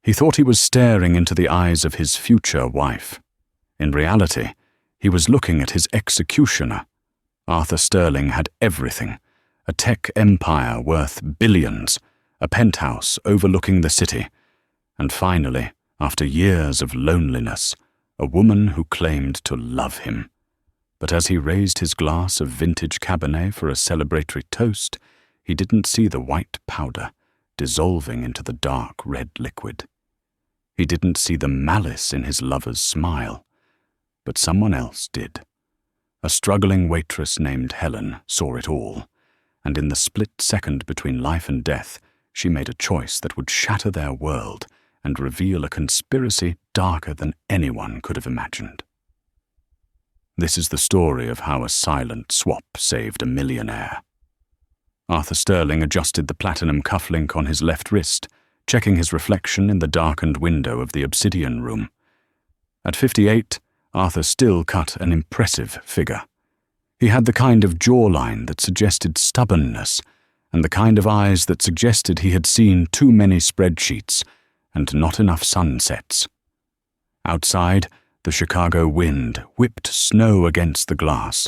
He thought he was staring into the eyes of his future wife. In reality, he was looking at his executioner. Arthur Sterling had everything: a tech empire worth billions, a penthouse overlooking the city, and finally, after years of loneliness, a woman who claimed to love him. But as he raised his glass of vintage Cabernet for a celebratory toast, he didn't see the white powder dissolving into the dark red liquid. He didn't see the malice in his lover's smile, but someone else did. A struggling waitress named Helen saw it all, and in the split second between life and death, she made a choice that would shatter their world and reveal a conspiracy darker than anyone could have imagined. This is the story of how a silent swap saved a millionaire. Arthur Sterling adjusted the platinum cufflink on his left wrist, checking his reflection in the darkened window of the obsidian room. At 58, Arthur still cut an impressive figure. He had the kind of jawline that suggested stubbornness, and the kind of eyes that suggested he had seen too many spreadsheets and not enough sunsets. Outside, the Chicago wind whipped snow against the glass,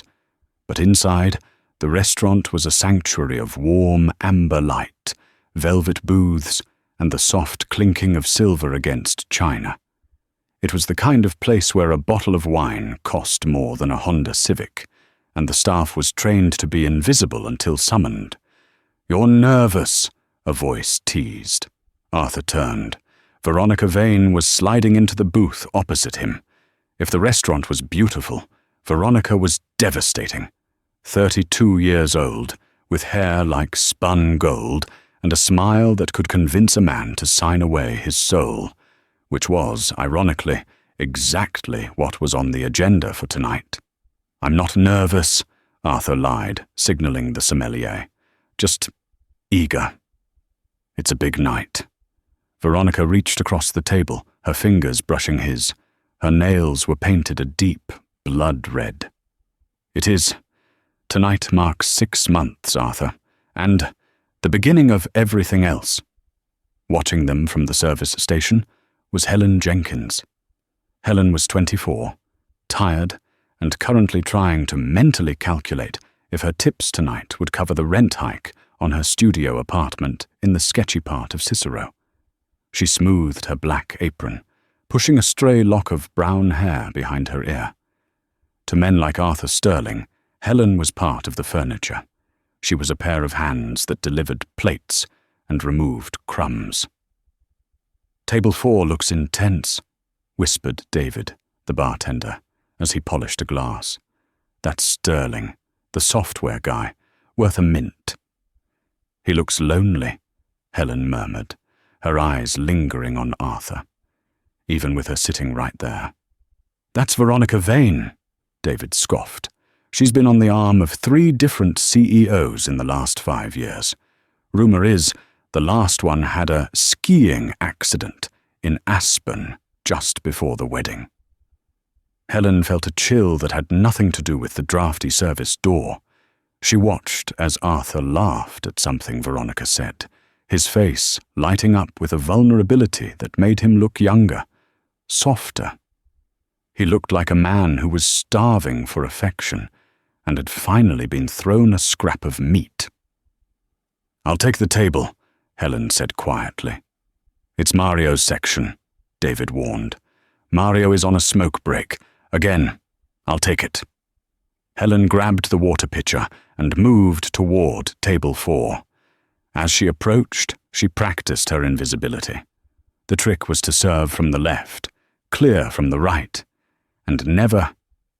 but inside, the restaurant was a sanctuary of warm amber light, velvet booths, and the soft clinking of silver against china. It was the kind of place where a bottle of wine cost more than a Honda Civic, and the staff was trained to be invisible until summoned. "You're nervous," a voice teased. Arthur turned. Veronica Vane was sliding into the booth opposite him. If the restaurant was beautiful, Veronica was devastating. 32 years old, with hair like spun gold, and a smile that could convince a man to sign away his soul, which was, ironically, exactly what was on the agenda for tonight. "I'm not nervous," Arthur lied, signaling the sommelier. "Just eager. It's a big night." Veronica reached across the table, her fingers brushing his. Her nails were painted a deep blood red. "It is. Tonight marks 6 months, Arthur, and the beginning of everything else." Watching them from the service station was Helen Jenkins. Helen was 24, tired, and currently trying to mentally calculate if her tips tonight would cover the rent hike on her studio apartment in the sketchy part of Cicero. She smoothed her black apron, pushing a stray lock of brown hair behind her ear. To men like Arthur Sterling, Helen was part of the furniture. She was a pair of hands that delivered plates and removed crumbs. "Table 4 looks intense," whispered David, the bartender, as he polished a glass. "That's Sterling, the software guy, worth a mint." "He looks lonely," Helen murmured, her eyes lingering on Arthur, even with her sitting right there. "That's Veronica Vane," David scoffed. "She's been on the arm of 3 different CEOs in the last 5 years. Rumor is the last one had a skiing accident in Aspen just before the wedding." Helen felt a chill that had nothing to do with the drafty service door. She watched as Arthur laughed at something Veronica said, his face lighting up with a vulnerability that made him look younger, softer. He looked like a man who was starving for affection and had finally been thrown a scrap of meat. "I'll take the table," Helen said quietly. "It's Mario's section," David warned. "Mario is on a smoke break. Again, I'll take it." Helen grabbed the water pitcher and moved toward table 4. As she approached, she practiced her invisibility. The trick was to serve from the left, clear from the right, and never,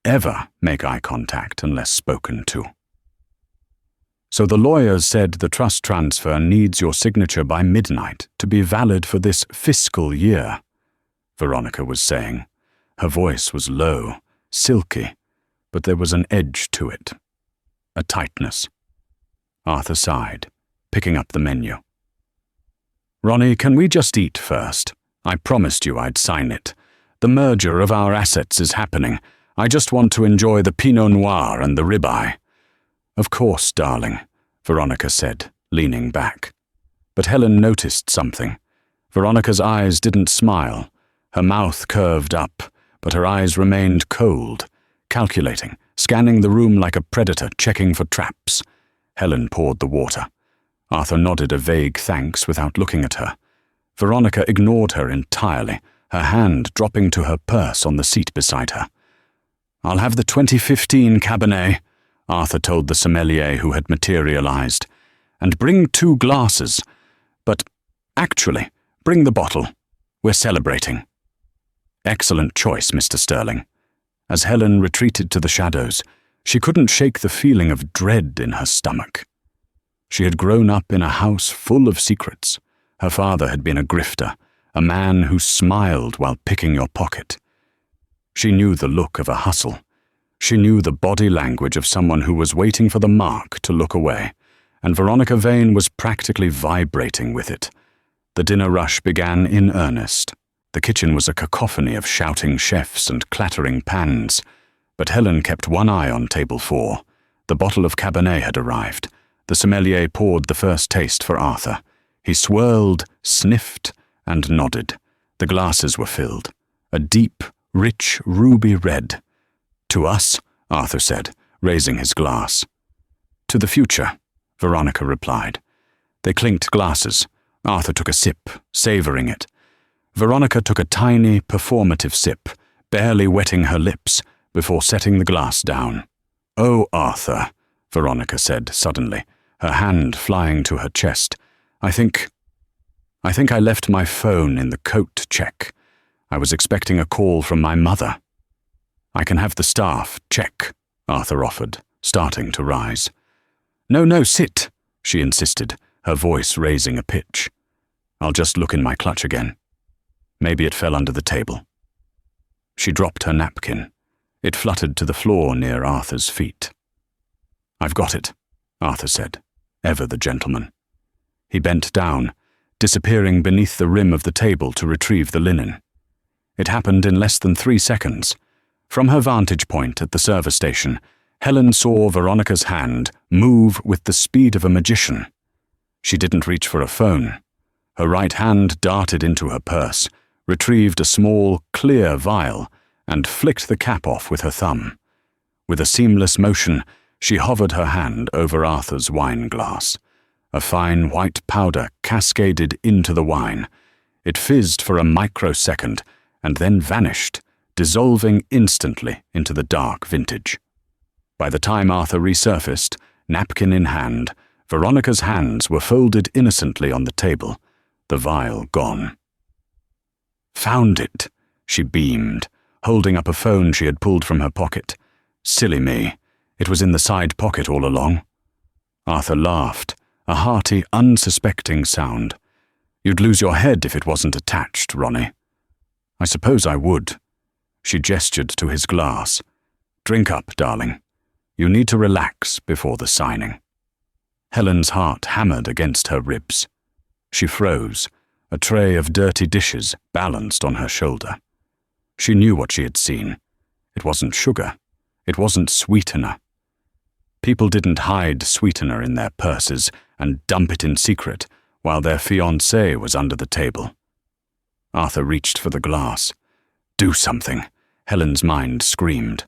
ever make eye contact unless spoken to. "So the lawyers said the trust transfer needs your signature by midnight to be valid for this fiscal year," Veronica was saying. Her voice was low, silky, but there was an edge to it, a tightness. Arthur sighed, picking up the menu. "Ronnie, can we just eat first? I promised you I'd sign it. The merger of our assets is happening. I just want to enjoy the Pinot Noir and the ribeye." "Of course, darling," Veronica said, leaning back. But Helen noticed something, Veronica's eyes didn't smile. Her mouth curved up, but her eyes remained cold, calculating, scanning the room like a predator checking for traps. Helen poured the water. Arthur nodded a vague thanks without looking at her. Veronica ignored her entirely, her hand dropping to her purse on the seat beside her. "I'll have the 2015 Cabernet," Arthur told the sommelier who had materialized. "And bring 2 glasses. But, actually, bring the bottle. We're celebrating." "Excellent choice, Mr. Sterling." As Helen retreated to the shadows, she couldn't shake the feeling of dread in her stomach. She had grown up in a house full of secrets. Her father had been a grifter, a man who smiled while picking your pocket. She knew the look of a hustle. She knew the body language of someone who was waiting for the mark to look away, and Veronica Vane was practically vibrating with it. The dinner rush began in earnest. The kitchen was a cacophony of shouting chefs and clattering pans, but Helen kept one eye on table 4. The bottle of Cabernet had arrived. The sommelier poured the first taste for Arthur. He swirled, sniffed, and nodded. The glasses were filled. A deep, rich ruby red. "To us," Arthur said, raising his glass. "To the future," Veronica replied. They clinked glasses. Arthur took a sip, savoring it. Veronica took a tiny, performative sip, barely wetting her lips, before setting the glass down. "Oh, Arthur," Veronica said suddenly, her hand flying to her chest. I think I left my phone in the coat check. I was expecting a call from my mother." "I can have the staff check," Arthur offered, starting to rise. No, sit," she insisted, her voice raising a pitch. "I'll just look in my clutch again. Maybe it fell under the table." She dropped her napkin. It fluttered to the floor near Arthur's feet. "I've got it," Arthur said, ever the gentleman. He bent down, disappearing beneath the rim of the table to retrieve the linen. It happened in less than 3 seconds. From her vantage point at the service station, Helen saw Veronica's hand move with the speed of a magician. She didn't reach for a phone. Her right hand darted into her purse, retrieved a small, clear vial, and flicked the cap off with her thumb. With a seamless motion, she hovered her hand over Arthur's wine glass. A fine white powder cascaded into the wine. It fizzed for a microsecond and then vanished, dissolving instantly into the dark vintage. By the time Arthur resurfaced, napkin in hand, Veronica's hands were folded innocently on the table, the vial gone. "Found it," she beamed, holding up a phone she had pulled from her pocket. "Silly me. It was in the side pocket all along." Arthur laughed, a hearty, unsuspecting sound. "You'd lose your head if it wasn't attached, Ronnie." "I suppose I would." She gestured to his glass. "Drink up, darling. You need to relax before the signing." Helen's heart hammered against her ribs. She froze, a tray of dirty dishes balanced on her shoulder. She knew what she had seen. It wasn't sugar. It wasn't sweetener. People didn't hide sweetener in their purses and dump it in secret while their fiancé was under the table. Arthur reached for the glass. "Do something," Helen's mind screamed.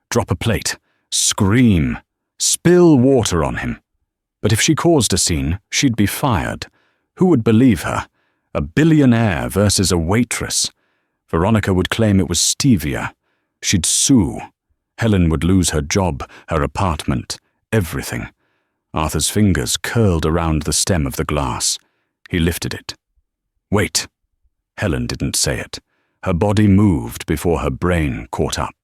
"Drop a plate. Scream. Spill water on him." But if she caused a scene, she'd be fired. Who would believe her? A billionaire versus a waitress. Veronica would claim it was stevia. She'd sue. Helen would lose her job, her apartment, everything. Arthur's fingers curled around the stem of the glass. He lifted it. "Wait." Helen didn't say it. Her body moved before her brain caught up.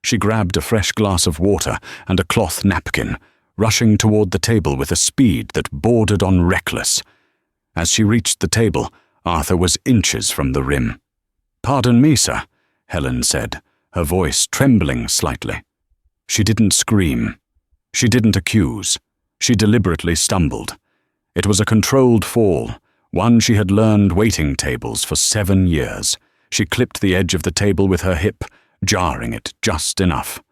She grabbed a fresh glass of water and a cloth napkin, rushing toward the table with a speed that bordered on reckless. As she reached the table, Arthur was inches from the rim. "Pardon me, sir," Helen said, her voice trembling slightly. She didn't scream. She didn't accuse. She deliberately stumbled. It was a controlled fall, one she had learned waiting tables for 7 years. She clipped the edge of the table with her hip, jarring it just enough.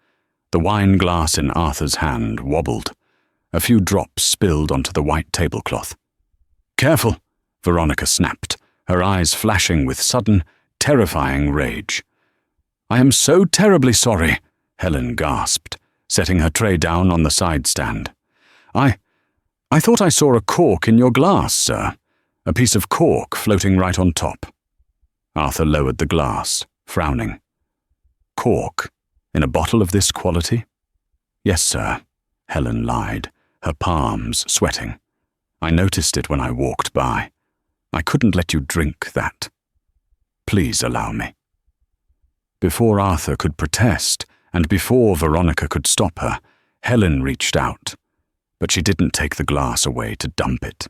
The wine glass in Arthur's hand wobbled. A few drops spilled onto the white tablecloth. "Careful," Veronica snapped, her eyes flashing with sudden, terrifying rage. "I am so terribly sorry," Helen gasped, setting her tray down on the side stand. I thought I saw a cork in your glass, sir. A piece of cork floating right on top." Arthur lowered the glass, frowning. "Cork? In a bottle of this quality?" "Yes, sir," Helen lied, her palms sweating. "I noticed it when I walked by. I couldn't let you drink that. Please allow me." Before Arthur could protest, and before Veronica could stop her, Helen reached out, but she didn't take the glass away to dump it.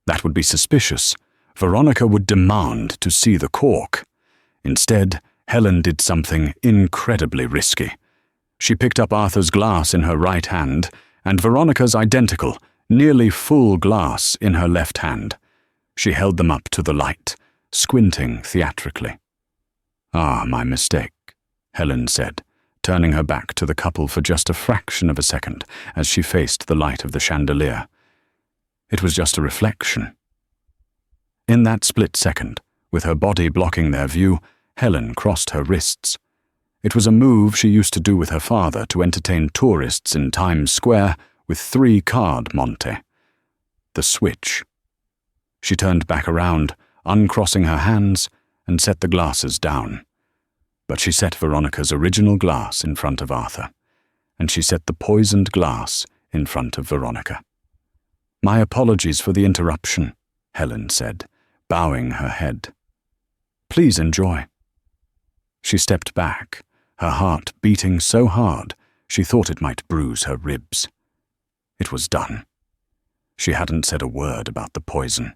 That would be suspicious. Veronica would demand to see the cork. Instead, Helen did something incredibly risky. She picked up Arthur's glass in her right hand and Veronica's identical, nearly full glass in her left hand. She held them up to the light, squinting theatrically. "Ah, my mistake," Helen said, turning her back to the couple for just a fraction of a second as she faced the light of the chandelier. It was just a reflection. In that split second, with her body blocking their view, Helen crossed her wrists. It was a move she used to do with her father to entertain tourists in Times Square with 3-card Monte. The switch. She turned back around, uncrossing her hands, and set the glasses down. But she set Veronica's original glass in front of Arthur, and she set the poisoned glass in front of Veronica. "My apologies for the interruption," Helen said, bowing her head. "Please enjoy." She stepped back, her heart beating so hard she thought it might bruise her ribs. It was done. She hadn't said a word about the poison.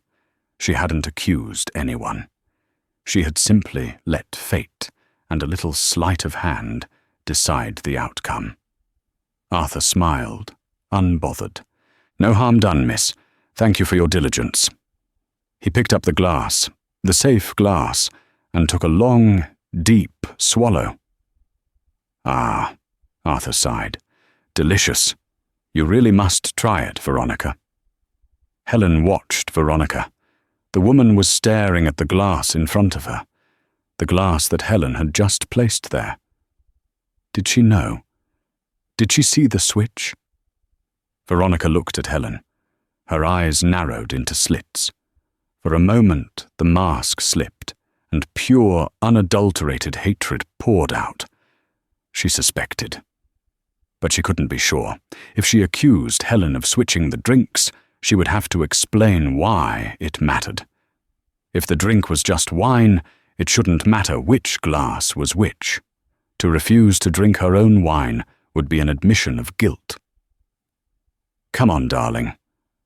She hadn't accused anyone. She had simply let fate and a little sleight of hand decide the outcome. Arthur smiled, unbothered. "No harm done, miss. Thank you for your diligence." He picked up the glass, the safe glass, and took a long, deep swallow. "Ah," Arthur sighed. "Delicious. You really must try it, Veronica." Helen watched Veronica. The woman was staring at the glass in front of her, the glass that Helen had just placed there. Did she know? Did she see the switch? Veronica looked at Helen. Her eyes narrowed into slits. For a moment, the mask slipped, and pure, unadulterated hatred poured out. She suspected. But she couldn't be sure. If she accused Helen of switching the drinks, she would have to explain why it mattered. If the drink was just wine, it shouldn't matter which glass was which. To refuse to drink her own wine would be an admission of guilt. "Come on, darling,"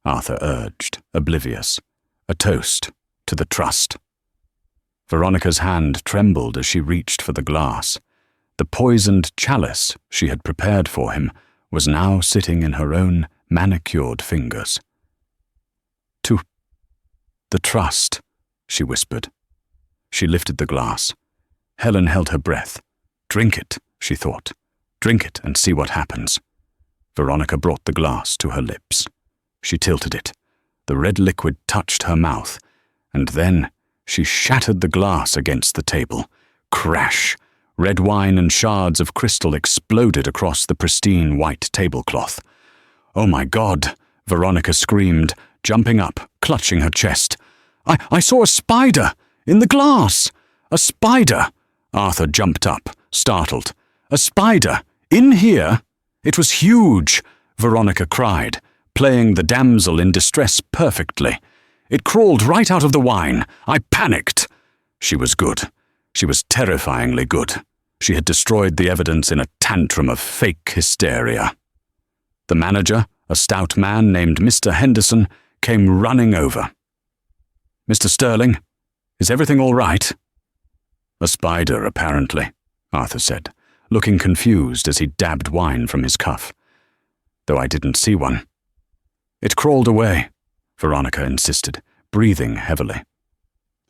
Arthur urged, oblivious. "A toast to the trust." Veronica's hand trembled as she reached for the glass. The poisoned chalice she had prepared for him was now sitting in her own manicured fingers. "To the trust," she whispered. She lifted the glass. Helen held her breath. "Drink it," she thought. "Drink it and see what happens." Veronica brought the glass to her lips. She tilted it. The red liquid touched her mouth, and then she shattered the glass against the table. Crash! Red wine and shards of crystal exploded across the pristine white tablecloth. "Oh my God!" Veronica screamed, jumping up, clutching her chest. I saw a spider! In the glass! A spider!" Arthur jumped up, startled. "A spider! In here?" "It was huge!" Veronica cried, playing the damsel in distress perfectly. "It crawled right out of the wine. I panicked." She was good. She was terrifyingly good. She had destroyed the evidence in a tantrum of fake hysteria. The manager, a stout man named Mr. Henderson, came running over. "Mr. Sterling, is everything all right?" "A spider, apparently," Arthur said, looking confused as he dabbed wine from his cuff. "Though I didn't see one." "It crawled away," Veronica insisted, breathing heavily.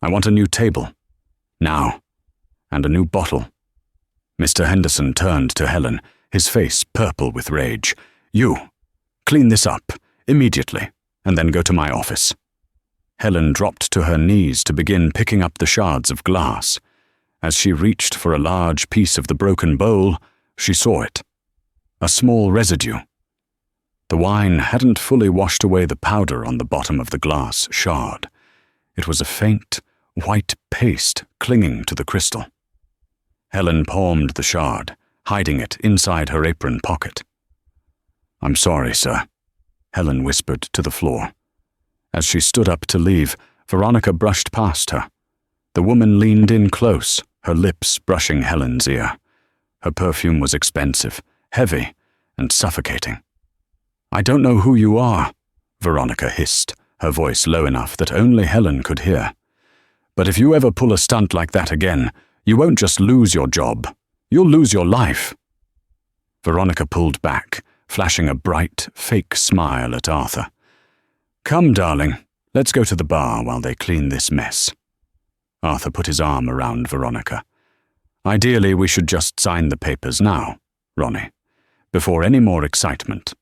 "I want a new table. Now. And a new bottle." Mr. Henderson turned to Helen, his face purple with rage. "You, clean this up, immediately, and then go to my office." Helen dropped to her knees to begin picking up the shards of glass. As she reached for a large piece of the broken bowl, she saw it. A small residue. The wine hadn't fully washed away the powder on the bottom of the glass shard. It was a faint, white paste clinging to the crystal. Helen palmed the shard, hiding it inside her apron pocket. "I'm sorry, sir," Helen whispered to the floor. As she stood up to leave, Veronica brushed past her. The woman leaned in close, her lips brushing Helen's ear. Her perfume was expensive, heavy, and suffocating. "I don't know who you are," Veronica hissed, her voice low enough that only Helen could hear. "But if you ever pull a stunt like that again, you won't just lose your job. You'll lose your life." Veronica pulled back, flashing a bright, fake smile at Arthur. "Come, darling, let's go to the bar while they clean this mess." Arthur put his arm around Veronica. "Ideally, we should just sign the papers now, Ronnie, before any more excitement."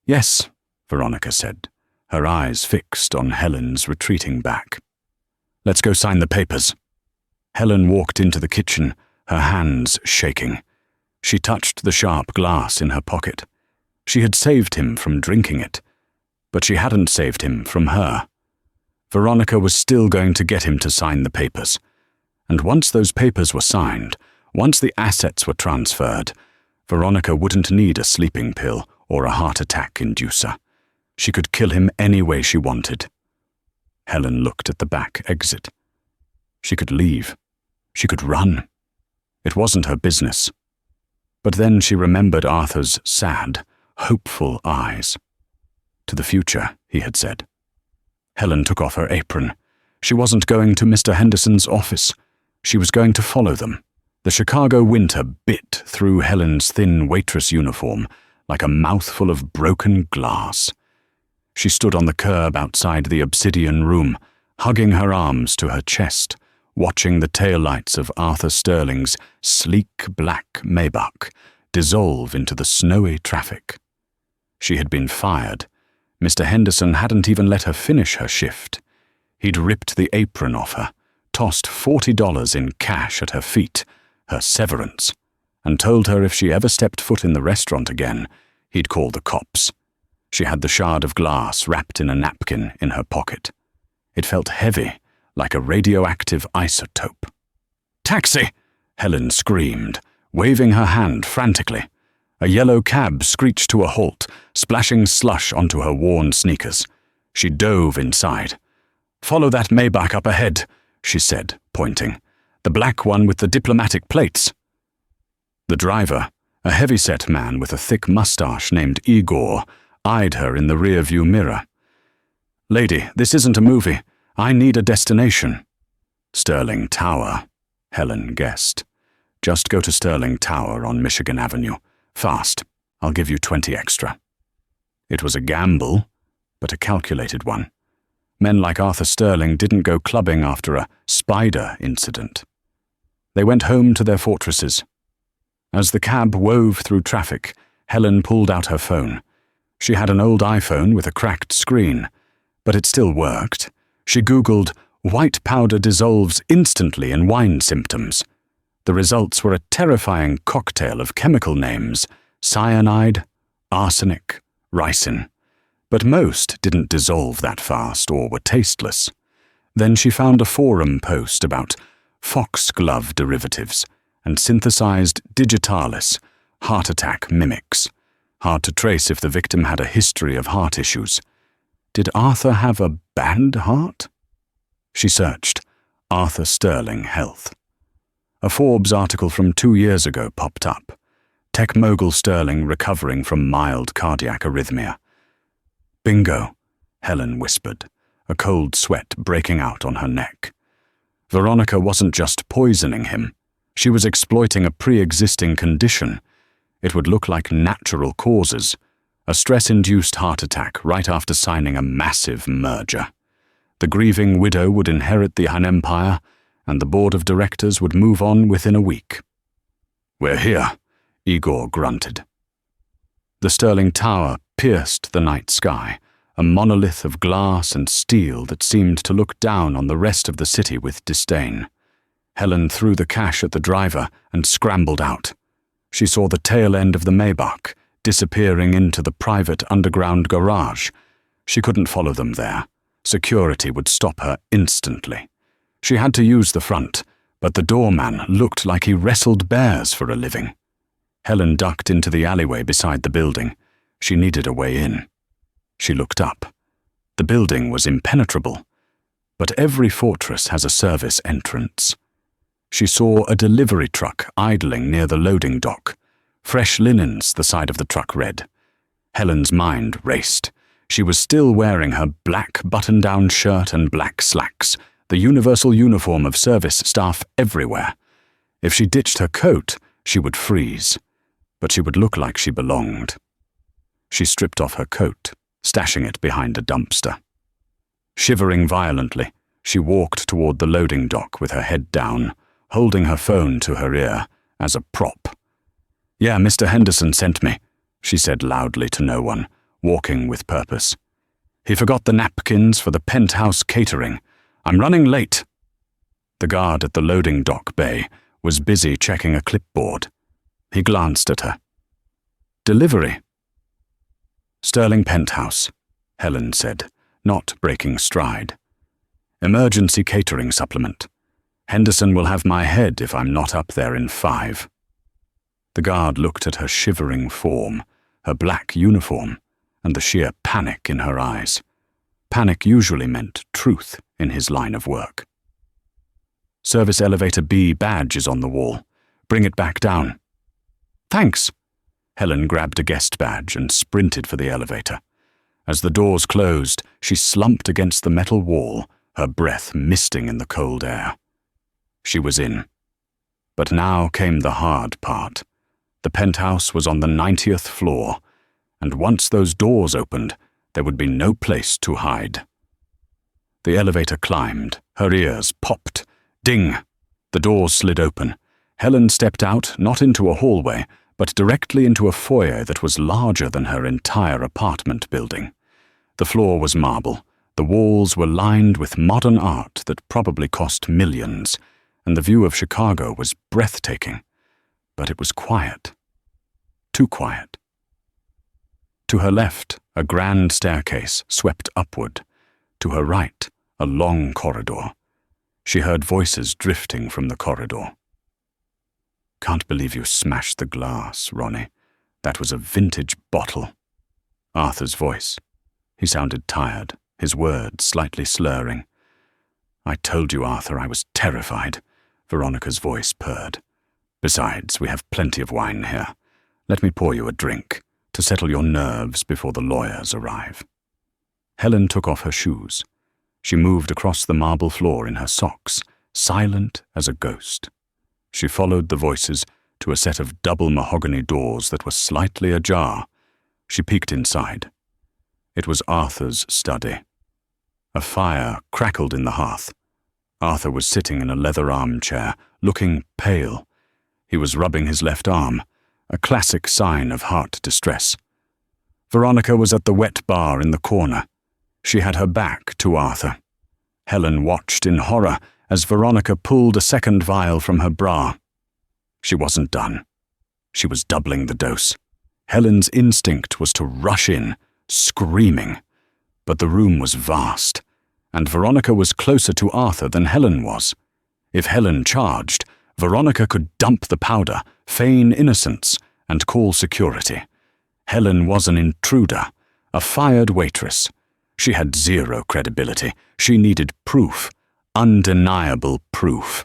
"Yes," Veronica said, her eyes fixed on Helen's retreating back. "Let's go sign the papers." Helen walked into the kitchen, her hands shaking. She touched the sharp glass in her pocket. She had saved him from drinking it, but she hadn't saved him from her. Veronica was still going to get him to sign the papers. And once those papers were signed, once the assets were transferred, Veronica wouldn't need a sleeping pill or a heart attack inducer. She could kill him any way she wanted. Helen looked at the back exit. She could leave. She could run. It wasn't her business. But then she remembered Arthur's sad, hopeful eyes. "To the future," he had said. Helen took off her apron. She wasn't going to Mr. Henderson's office. She was going to follow them. The Chicago winter bit through Helen's thin waitress uniform like a mouthful of broken glass. She stood on the curb outside the obsidian room, hugging her arms to her chest, watching the taillights of Arthur Sterling's sleek black Maybach dissolve into the snowy traffic. She had been fired. Mr. Henderson hadn't even let her finish her shift. He'd ripped the apron off her, tossed $40 in cash at her feet, her severance, and told her if she ever stepped foot in the restaurant again, he'd call the cops. She had the shard of glass wrapped in a napkin in her pocket. It felt heavy, like a radioactive isotope. "Taxi!" Helen screamed, waving her hand frantically. A yellow cab screeched to a halt, splashing slush onto her worn sneakers. She dove inside. "Follow that Maybach up ahead," she said, pointing. "The black one with the diplomatic plates." The driver, a heavy-set man with a thick mustache named Igor, eyed her in the rear-view mirror. "Lady, this isn't a movie. I need a destination." "Sterling Tower," Helen guessed. "Just go to Sterling Tower on Michigan Avenue. Fast. I'll give you 20 extra." It was a gamble, but a calculated one. Men like Arthur Sterling didn't go clubbing after a spider incident. They went home to their fortresses. As the cab wove through traffic, Helen pulled out her phone. She had an old iPhone with a cracked screen, but it still worked. She Googled, "White powder dissolves instantly in wine symptoms." The results were a terrifying cocktail of chemical names: cyanide, arsenic, ricin. But most didn't dissolve that fast or were tasteless. Then she found a forum post about foxglove derivatives and synthesized digitalis, heart attack mimics. Hard to trace if the victim had a history of heart issues. Did Arthur have a bad heart? She searched, Arthur Sterling Health. A Forbes article from 2 years ago popped up. Tech mogul Sterling recovering from mild cardiac arrhythmia. "Bingo," Helen whispered, a cold sweat breaking out on her neck. Veronica wasn't just poisoning him. She was exploiting a pre-existing condition. It would look like natural causes. A stress-induced heart attack right after signing a massive merger. The grieving widow would inherit the Han Empire, and the board of directors would move on within a week. "We're here," Igor grunted. The Sterling Tower pierced the night sky, a monolith of glass and steel that seemed to look down on the rest of the city with disdain. Helen threw the cash at the driver and scrambled out. She saw the tail end of the Maybach disappearing into the private underground garage. She couldn't follow them there. Security would stop her instantly. She had to use the front, but the doorman looked like he wrestled bears for a living. Helen ducked into the alleyway beside the building. She needed a way in. She looked up. The building was impenetrable, but every fortress has a service entrance. She saw a delivery truck idling near the loading dock. Fresh linens, the side of the truck read. Helen's mind raced. She was still wearing her black button-down shirt and black slacks, the universal uniform of service staff everywhere. If she ditched her coat, she would freeze, but she would look like she belonged. She stripped off her coat, stashing it behind a dumpster. Shivering violently, she walked toward the loading dock with her head down, holding her phone to her ear as a prop. "Yeah, Mr. Henderson sent me," she said loudly to no one, walking with purpose. "He forgot the napkins for the penthouse catering. I'm running late." The guard at the loading dock bay was busy checking a clipboard. He glanced at her. "Delivery." "Sterling Penthouse," Helen said, not breaking stride. "Emergency catering supplement. Henderson will have my head if I'm not up there in 5. The guard looked at her shivering form, her black uniform, and the sheer panic in her eyes. Panic usually meant truth in his line of work. "Service Elevator B badge is on the wall. Bring it back down." "Thanks." Helen grabbed a guest badge and sprinted for the elevator. As the doors closed, she slumped against the metal wall, her breath misting in the cold air. She was in. But now came the hard part. The penthouse was on the 90th floor, and once those doors opened, there would be no place to hide. The elevator climbed. Her ears popped. Ding! The doors slid open. Helen stepped out, not into a hallway, but directly into a foyer that was larger than her entire apartment building. The floor was marble. The walls were lined with modern art that probably cost millions, and the view of Chicago was breathtaking. But it was quiet. Too quiet. To her left, a grand staircase swept upward. To her right, a long corridor. She heard voices drifting from the corridor. "Can't believe you smashed the glass, Ronnie. That was a vintage bottle." Arthur's voice. He sounded tired, his words slightly slurring. "I told you, Arthur, I was terrified," Veronica's voice purred. "Besides, we have plenty of wine here. Let me pour you a drink, to settle your nerves before the lawyers arrive." Helen took off her shoes. She moved across the marble floor in her socks, silent as a ghost. She followed the voices to a set of double mahogany doors that were slightly ajar. She peeked inside. It was Arthur's study. A fire crackled in the hearth. Arthur was sitting in a leather armchair, looking pale. He was rubbing his left arm, a classic sign of heart distress. Veronica was at the wet bar in the corner. She had her back to Arthur. Helen watched in horror as Veronica pulled a second vial from her bra. She wasn't done. She was doubling the dose. Helen's instinct was to rush in, screaming. But the room was vast, and Veronica was closer to Arthur than Helen was. If Helen charged, Veronica could dump the powder, feign innocence, and call security. Helen was an intruder, a fired waitress. She had zero credibility. She needed proof, undeniable proof.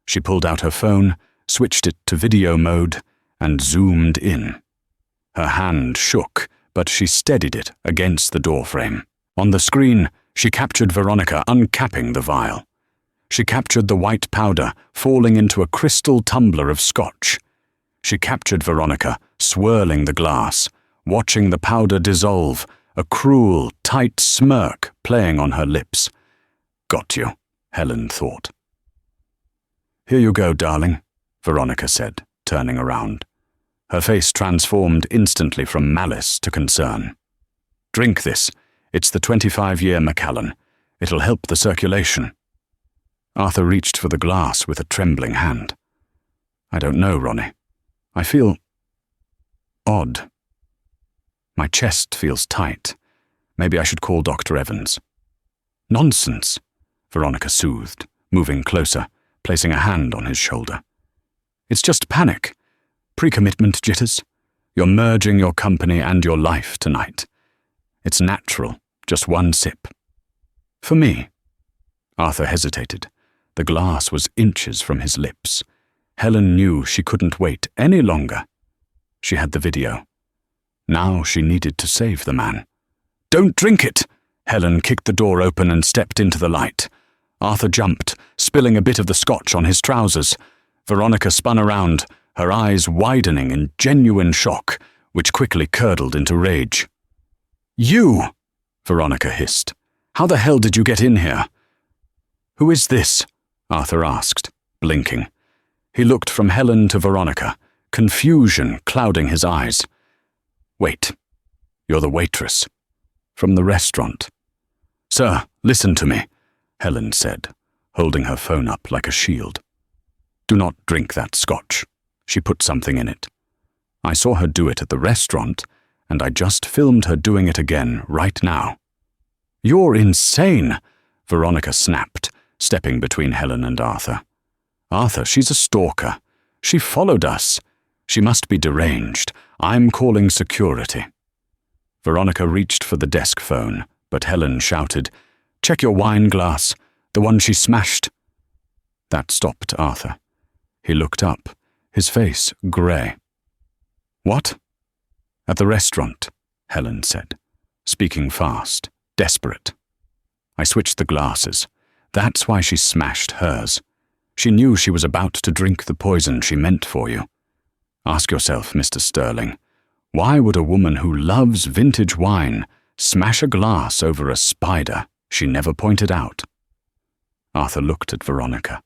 She pulled out her phone, switched it to video mode, and zoomed in. Her hand shook, but she steadied it against the doorframe. On the screen, she captured Veronica uncapping the vial. She captured the white powder falling into a crystal tumbler of scotch. She captured Veronica swirling the glass, watching the powder dissolve, a cruel, tight smirk playing on her lips. "Got you," Helen thought. "Here you go, darling," Veronica said, turning around. Her face transformed instantly from malice to concern. "Drink this. It's the 25-year Macallan. It'll help the circulation. Arthur reached for the glass with a trembling hand. I don't know, Ronnie. I feel odd. My chest feels tight. Maybe I should call Dr. Evans. Nonsense, Veronica soothed, moving closer, placing a hand on his shoulder. It's just panic. Pre-commitment jitters. You're merging your company and your life tonight. It's natural, just one sip. For me. Arthur hesitated. The glass was inches from his lips. Helen knew she couldn't wait any longer. She had the video. Now she needed to save the man. Don't drink it! Helen kicked the door open and stepped into the light. Arthur jumped, spilling a bit of the scotch on his trousers. Veronica spun around, her eyes widening in genuine shock, which quickly curdled into rage. You! Veronica hissed. How the hell did you get in here? Who is this? Arthur asked, blinking. He looked from Helen to Veronica, confusion clouding his eyes. Wait, you're the waitress. From the restaurant. Sir, listen to me, Helen said, holding her phone up like a shield. Do not drink that scotch. She put something in it. I saw her do it at the restaurant, and I just filmed her doing it again right now. You're insane, Veronica snapped, stepping between Helen and Arthur. Arthur, she's a stalker. She followed us. She must be deranged. I'm calling security. Veronica reached for the desk phone, but Helen shouted, Check your wine glass, the one she smashed. That stopped Arthur. He looked up, his face grey. What? At the restaurant, Helen said, speaking fast, desperate. I switched the glasses. That's why she smashed hers. She knew she was about to drink the poison she meant for you. Ask yourself, Mr. Sterling, why would a woman who loves vintage wine smash a glass over a spider she never pointed out? Arthur looked at Veronica.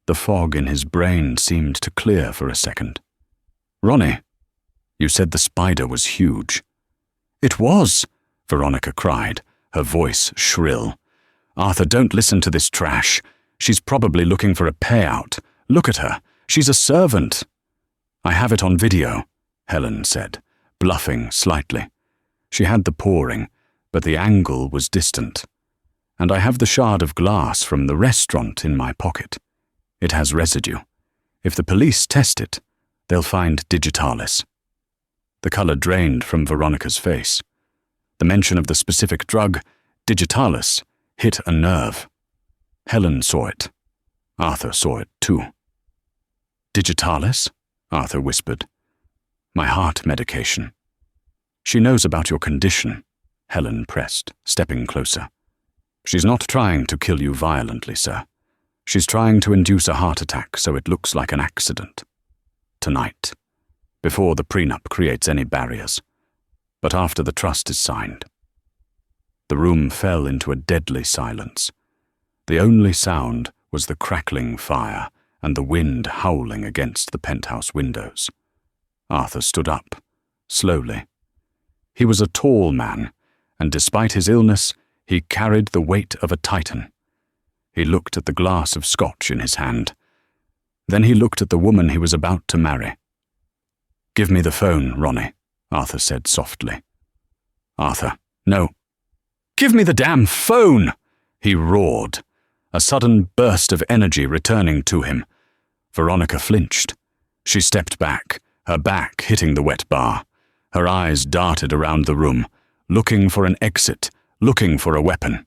The fog in his brain seemed to clear for a second. Ronnie, you said the spider was huge. It was, Veronica cried, her voice shrill. Arthur, don't listen to this trash. She's probably looking for a payout. Look at her. She's a servant. I have it on video, Helen said, bluffing slightly. She had the pouring, but the angle was distant. And I have the shard of glass from the restaurant in my pocket. It has residue. If the police test it, they'll find digitalis. The color drained from Veronica's face. The mention of the specific drug, digitalis, hit a nerve. Helen saw it. Arthur saw it too. Digitalis? Arthur whispered. My heart medication. She knows about your condition, Helen pressed, stepping closer. She's not trying to kill you violently, sir. She's trying to induce a heart attack so it looks like an accident. Tonight, before the prenup creates any barriers, but after the trust is signed. The room fell into a deadly silence. The only sound was the crackling fire and the wind howling against the penthouse windows. Arthur stood up, slowly. He was a tall man, and despite his illness, he carried the weight of a titan. He looked at the glass of scotch in his hand. Then he looked at the woman he was about to marry. Give me the phone, Ronnie, Arthur said softly. Arthur, no. Give me the damn phone, he roared, a sudden burst of energy returning to him. Veronica flinched. She stepped back, her back hitting the wet bar. Her eyes darted around the room, looking for an exit, looking for a weapon.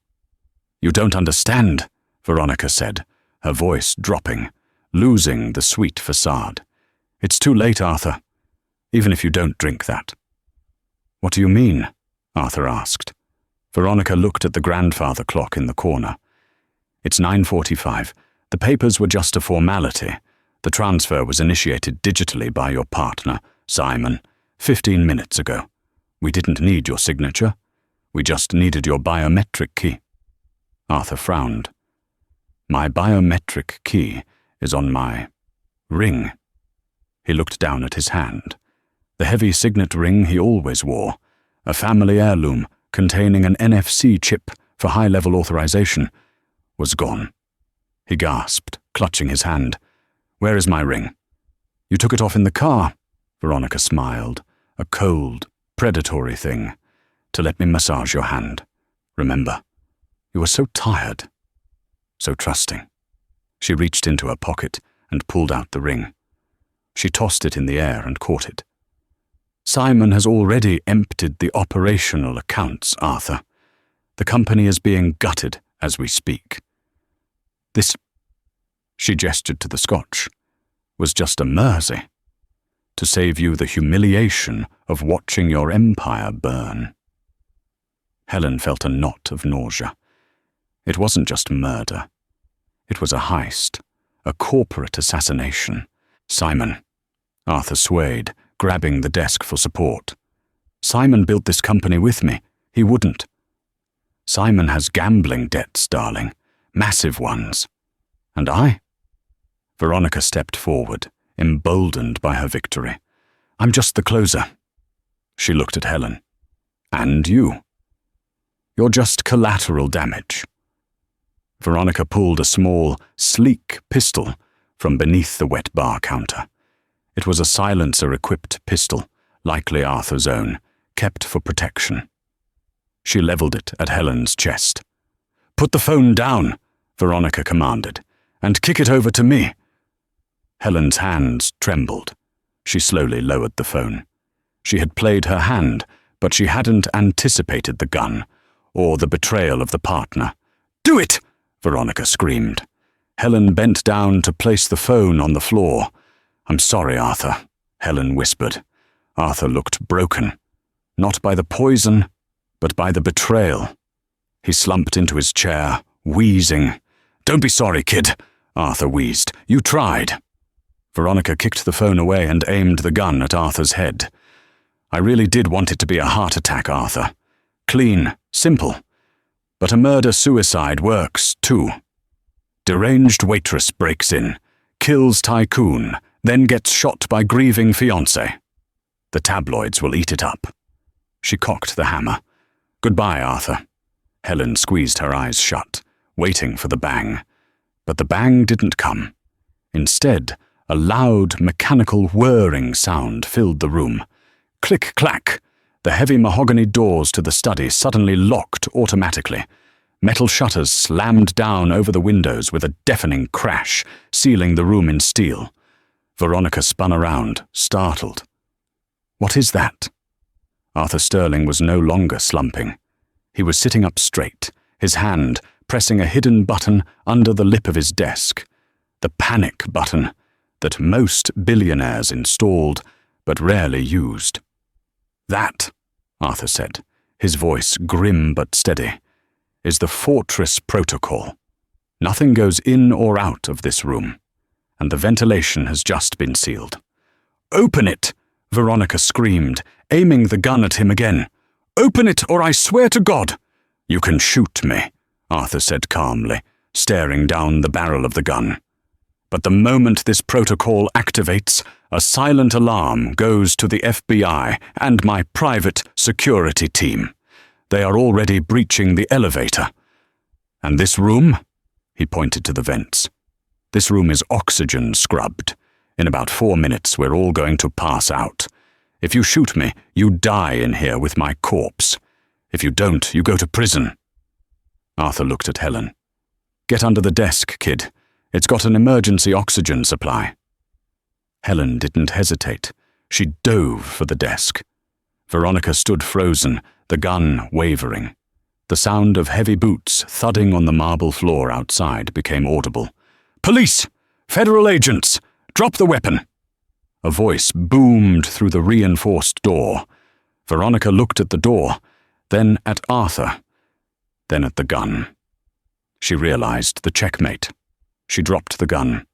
You don't understand, Veronica said, her voice dropping, losing the sweet facade. It's too late, Arthur, even if you don't drink that. What do you mean? Arthur asked. Veronica looked at the grandfather clock in the corner. It's 9:45. The papers were just a formality. The transfer was initiated digitally by your partner, Simon, 15 minutes ago. We didn't need your signature. We just needed your biometric key. Arthur frowned. My biometric key is on my ring. He looked down at his hand. The heavy signet ring he always wore, a family heirloom containing an NFC chip for high-level authorization, was gone. He gasped, clutching his hand. "Where is my ring?" "You took it off in the car," Veronica smiled, a cold, predatory thing, "to let me massage your hand. Remember, you were so tired, so trusting." She reached into her pocket and pulled out the ring. She tossed it in the air and caught it. "Simon has already emptied the operational accounts, Arthur. The company is being gutted as we speak. This," she gestured to the scotch, "was just a mercy. To save you the humiliation of watching your empire burn." Helen felt a knot of nausea. It wasn't just murder. It was a heist, a corporate assassination. "Simon," Arthur swayed, grabbing the desk for support. "Simon built this company with me. He wouldn't. Simon has gambling debts, darling. Massive ones. And I?" Veronica stepped forward, emboldened by her victory. "I'm just the closer." She looked at Helen. "And you? You're just collateral damage." Veronica pulled a small, sleek pistol from beneath the wet bar counter. It was a silencer-equipped pistol, likely Arthur's own, kept for protection. She leveled it at Helen's chest. "Put the phone down," Veronica commanded, "and kick it over to me." Helen's hands trembled. She slowly lowered the phone. She had played her hand, but she hadn't anticipated the gun, or the betrayal of the partner. "Do it!" Veronica screamed. Helen bent down to place the phone on the floor. "I'm sorry, Arthur," Helen whispered. Arthur looked broken, not by the poison, but by the betrayal. He slumped into his chair, wheezing. "Don't be sorry, kid," Arthur wheezed. "You tried." Veronica kicked the phone away and aimed the gun at Arthur's head. "I really did want it to be a heart attack, Arthur. Clean, simple. But a murder-suicide works, too. Deranged waitress breaks in, kills tycoon, then gets shot by grieving fiancé. The tabloids will eat it up." She cocked the hammer. "Goodbye, Arthur." Helen squeezed her eyes shut, waiting for the bang. But the bang didn't come. Instead, a loud, mechanical whirring sound filled the room. Click-clack! The heavy mahogany doors to the study suddenly locked automatically. Metal shutters slammed down over the windows with a deafening crash, sealing the room in steel. Veronica spun around, startled. "What is that?" Arthur Sterling was no longer slumping. He was sitting up straight, his hand pressing a hidden button under the lip of his desk. The panic button that most billionaires installed, but rarely used. "That," Arthur said, his voice grim but steady, "is the Fortress Protocol. Nothing goes in or out of this room, and the ventilation has just been sealed." "Open it!" Veronica screamed, aiming the gun at him again. "Open it, or I swear to God!" "You can shoot me," Arthur said calmly, staring down the barrel of the gun. "But the moment this protocol activates, a silent alarm goes to the FBI and my private security team. They are already breaching the elevator. And this room?" He pointed to the vents. "This room is oxygen scrubbed. In about 4 minutes, we're all going to pass out. If you shoot me, you die in here with my corpse. If you don't, you go to prison." Arthur looked at Helen. "Get under the desk, kid. It's got an emergency oxygen supply." Helen didn't hesitate. She dove for the desk. Veronica stood frozen, the gun wavering. The sound of heavy boots thudding on the marble floor outside became audible. "Police! Federal agents! Drop the weapon!" A voice boomed through the reinforced door. Veronica looked at the door, then at Arthur, then at the gun. She realized the checkmate. She dropped the gun.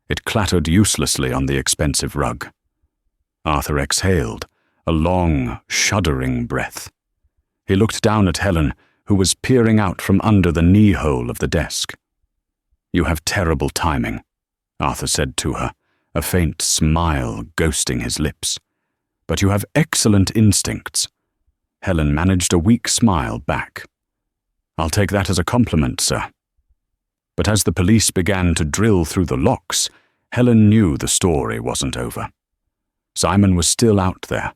It clattered uselessly on the expensive rug. Arthur exhaled, a long, shuddering breath. He looked down at Helen, who was peering out from under the knee-hole of the desk. "You have terrible timing," Arthur said to her, a faint smile ghosting his lips. "But you have excellent instincts." Helen managed a weak smile back. "I'll take that as a compliment, sir." But as the police began to drill through the locks, Helen knew the story wasn't over. Simon was still out there.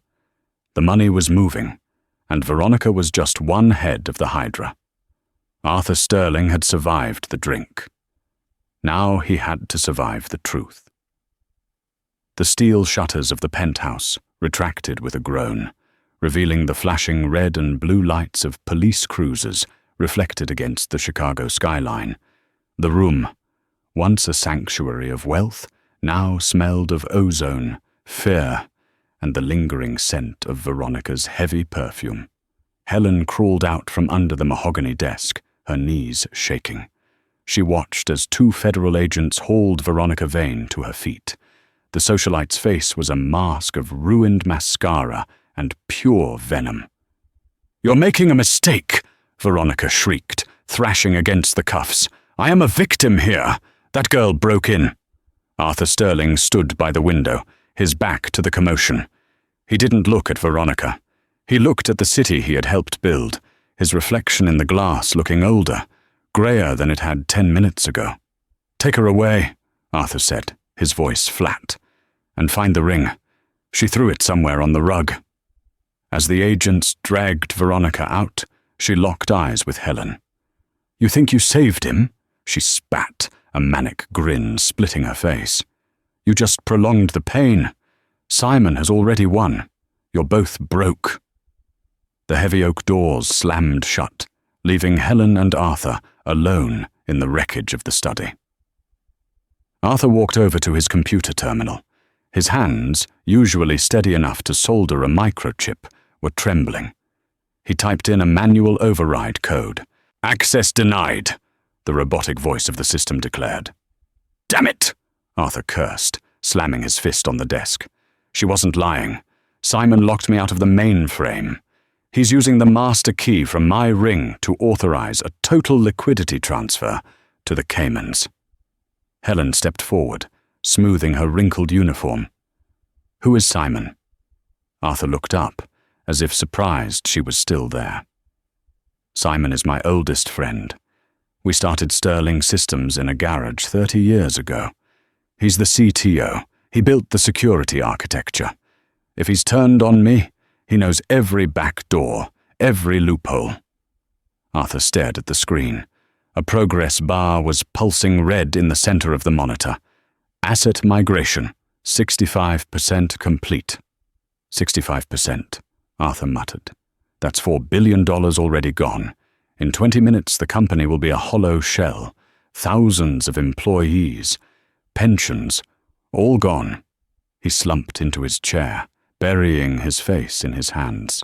The money was moving, and Veronica was just one head of the Hydra. Arthur Sterling had survived the drink. Now he had to survive the truth. The steel shutters of the penthouse retracted with a groan, revealing the flashing red and blue lights of police cruisers reflected against the Chicago skyline. The room, once a sanctuary of wealth, now smelled of ozone, fear, and the lingering scent of Veronica's heavy perfume. Helen crawled out from under the mahogany desk, her knees shaking. She watched as 2 federal agents hauled Veronica Vane to her feet. The socialite's face was a mask of ruined mascara and pure venom. "You're making a mistake," Veronica shrieked, thrashing against the cuffs. "I am a victim here. That girl broke in." Arthur Sterling stood by the window, his back to the commotion. He didn't look at Veronica. He looked at the city he had helped build, his reflection in the glass looking older, grayer than it had 10 minutes ago. "Take her away," Arthur said, his voice flat. "And find the ring." She threw it somewhere on the rug. As the agents dragged Veronica out, she locked eyes with Helen. "You think you saved him?" She spat, a manic grin splitting her face. "You just prolonged the pain. Simon has already won. You're both broke." The heavy oak doors slammed shut, leaving Helen and Arthur alone in the wreckage of the study. Arthur walked over to his computer terminal. His hands, usually steady enough to solder a microchip, were trembling. He typed in a manual override code. "Access denied," the robotic voice of the system declared. "Damn it!" Arthur cursed, slamming his fist on the desk. She wasn't lying. Simon locked me out of the mainframe. He's using the master key from my ring to authorize a total liquidity transfer to the Caymans. Helen stepped forward, smoothing her wrinkled uniform. "Who is Simon?" Arthur looked up, as if surprised she was still there. "Simon is my oldest friend. We started Sterling Systems in a garage 30 years ago. He's the CTO. He built the security architecture. If he's turned on me, he knows every back door, every loophole." Arthur stared at the screen. A progress bar was pulsing red in the center of the monitor. "Asset migration, 65% complete." 65%, Arthur muttered. "That's $4 billion already gone. In 20 minutes, the company will be a hollow shell. Thousands of employees, pensions, all gone." He slumped into his chair, burying his face in his hands.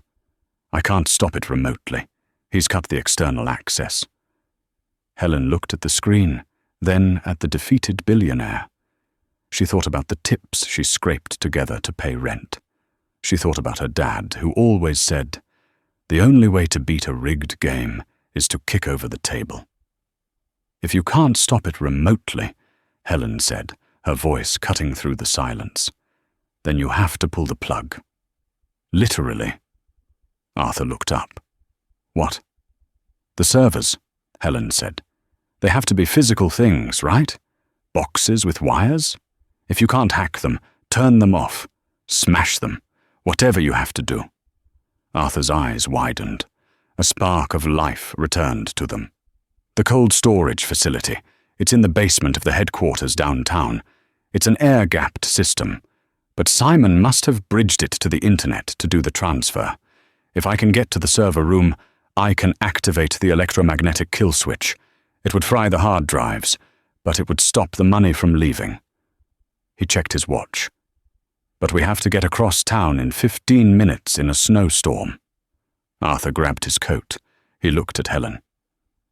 "I can't stop it remotely. He's cut the external access." Helen looked at the screen, then at the defeated billionaire. She thought about the tips she scraped together to pay rent. She thought about her dad, who always said, "The only way to beat a rigged game is to kick over the table." "If you can't stop it remotely," Helen said, her voice cutting through the silence, "then you have to pull the plug." "Literally." Arthur looked up. "What?" "The servers," Helen said. "They have to be physical things, right? Boxes with wires? If you can't hack them, turn them off. Smash them. Whatever you have to do." Arthur's eyes widened. A spark of life returned to them. "The cold storage facility. It's in the basement of the headquarters downtown. It's an air-gapped system. But Simon must have bridged it to the internet to do the transfer. If I can get to the server room, I can activate the electromagnetic kill switch. It would fry the hard drives, but it would stop the money from leaving." He checked his watch. "But we have to get across town in 15 minutes in a snowstorm." Arthur grabbed his coat. He looked at Helen.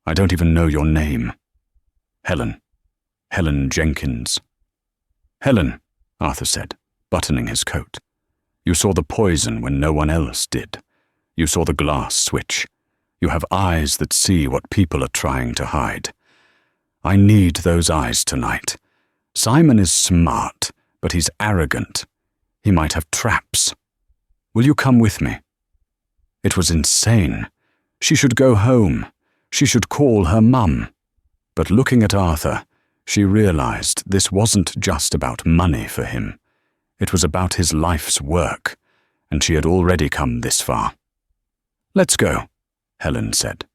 "I don't even know your name." "Helen. Helen Jenkins." "Helen," Arthur said, buttoning his coat. "You saw the poison when no one else did. You saw the glass switch. You have eyes that see what people are trying to hide. I need those eyes tonight. Simon is smart, but he's arrogant. He might have traps. Will you come with me?" It was insane. She should go home. She should call her mum. But looking at Arthur, she realized this wasn't just about money for him. It was about his life's work, and she had already come this far. "Let's go," Helen said.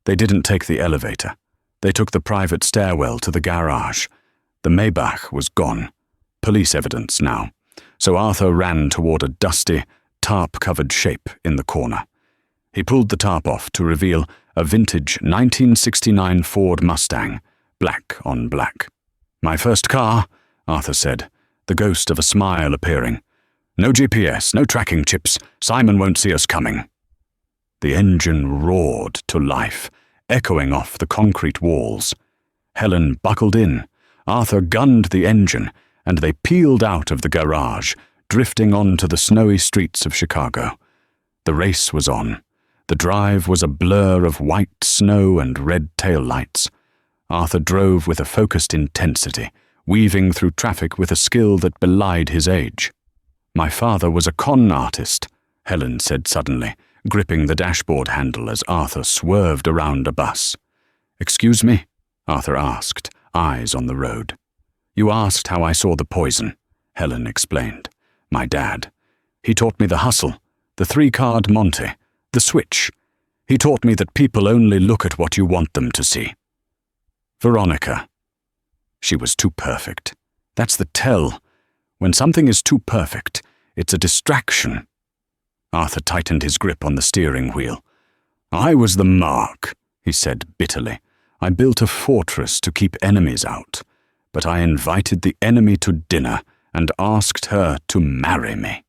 They didn't take the elevator. They took the private stairwell to the garage. The Maybach was gone. Police evidence now. So Arthur ran toward a dusty, tarp-covered shape in the corner. He pulled the tarp off to reveal a vintage 1969 Ford Mustang, black on black. "My first car," Arthur said, the ghost of a smile appearing. "No GPS, no tracking chips. Simon won't see us coming." The engine roared to life, echoing off the concrete walls. Helen buckled in. Arthur gunned the engine, and they peeled out of the garage, drifting onto the snowy streets of Chicago. The race was on. The drive was a blur of white snow and red taillights. Arthur drove with a focused intensity, weaving through traffic with a skill that belied his age. "My father was a con artist," Helen said suddenly, gripping the dashboard handle as Arthur swerved around a bus. "Excuse me?" Arthur asked, eyes on the road. "You asked how I saw the poison," Helen explained. "My dad. He taught me the hustle, the three-card Monte, the switch. He taught me that people only look at what you want them to see." Veronica. She was too perfect. That's the tell. When something is too perfect, it's a distraction. Arthur tightened his grip on the steering wheel. "I was the mark," he said bitterly. "I built a fortress to keep enemies out, but I invited the enemy to dinner and asked her to marry me."